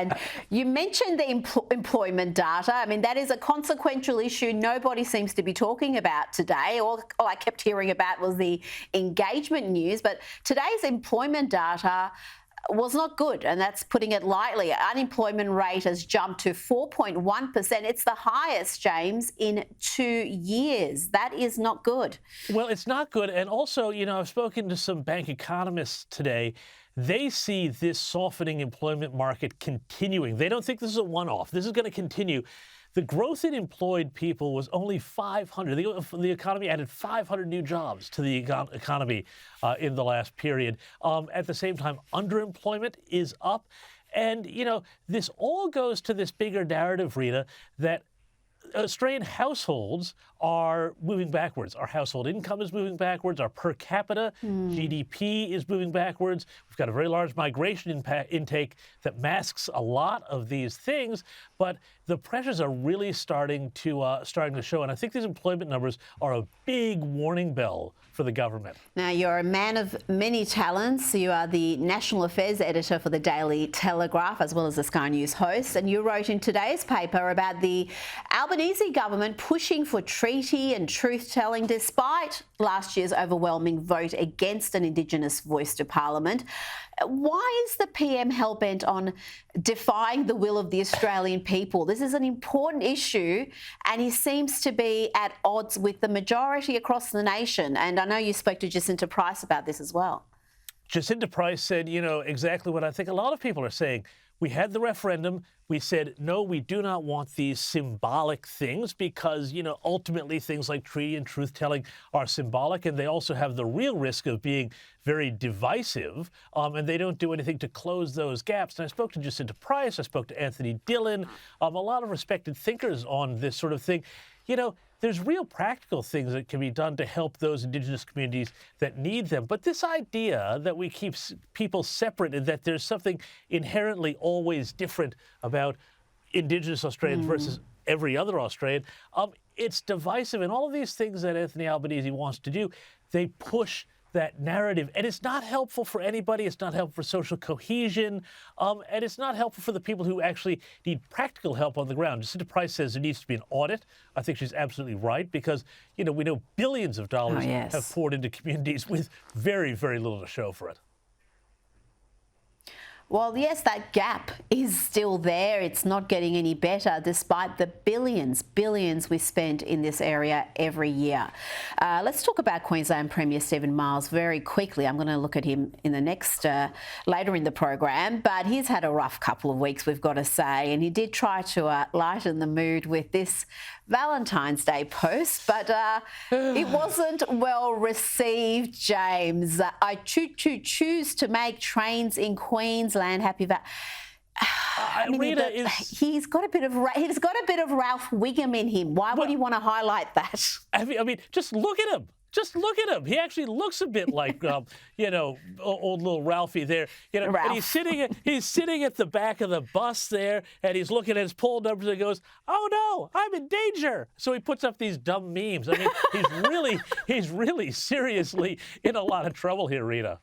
And you mentioned the employment data. I mean, that is a consequential issue nobody seems to be talking about today. All I kept hearing about was the engagement news. But today's employment data was not good, and that's putting it lightly. Unemployment rate has jumped to 4.1%. It's the highest, James, in 2 years. That is not good. Well, it's not good. And also, I've spoken to some bank economists today. They see this softening employment market continuing. They don't think this is a one-off. This is going to continue. The growth in employed people was only 500. The economy added 500 new jobs to the economy in the last period. At the same time, underemployment is up. And, this all goes to this bigger narrative, Rita, that Australian households are moving backwards. Our household income is moving backwards. Our per capita GDP is moving backwards. We've got a very large migration intake that masks a lot of these things, but the pressures are really starting to show. And I think these employment numbers are a big warning bell for the government. Now, you're a man of many talents. You are the National Affairs Editor for the Daily Telegraph, as well as the Sky News host. And you wrote in today's paper about the Albanese government pushing for treaty and truth-telling despite last year's overwhelming vote against an Indigenous voice to Parliament. Why is the PM hell-bent on defying the will of the Australian people? This is an important issue, and he seems to be at odds with the majority across the nation. And I know you spoke to Jacinta Price about this as well. Jacinta Price said, exactly what I think a lot of people are saying. We had the referendum. We said, no, we do not want these symbolic things because, ultimately things like treaty and truth-telling are symbolic, and they also have the real risk of being very divisive, and they don't do anything to close those gaps. And I spoke to Jacinta Price. I spoke to Anthony Dillon, a lot of respected thinkers on this sort of thing. There's real practical things that can be done to help those Indigenous communities that need them. But this idea that we keep people separate and that there's something inherently always different about Indigenous Australians versus every other Australian, it's divisive. And all of these things that Anthony Albanese wants to do, they push that narrative. And it's not helpful for anybody. It's not helpful for social cohesion. And it's not helpful for the people who actually need practical help on the ground. Jacinta Price says there needs to be an audit. I think she's absolutely right because, we know billions of dollars have poured into communities with very, very little to show for it. Well, yes, that gap is still there. It's not getting any better despite the billions we spend in this area every year. Let's talk about Queensland Premier Stephen Miles very quickly. I'm going to look at him in the next, later in the program, but he's had a rough couple of weeks, we've got to say, and he did try to lighten the mood with this Valentine's Day post, but it wasn't well received, James. I choose to make trains in Queensland happy. I mean, Rita he's got a bit of Ralph Wiggam in him. Why would he want to highlight that? I mean, just look at him. Just look at him. He actually looks a bit like, old little Ralphie there. And he's sitting at the back of the bus there, and he's looking at his poll numbers and goes, "Oh no, I'm in danger." So he puts up these dumb memes. I mean, he's really seriously in a lot of trouble here, Rita.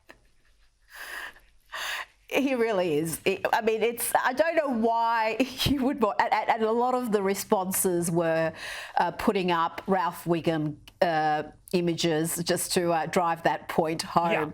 He really is. I don't know why you would. And a lot of the responses were putting up Ralph Wiggam images just to drive that point home.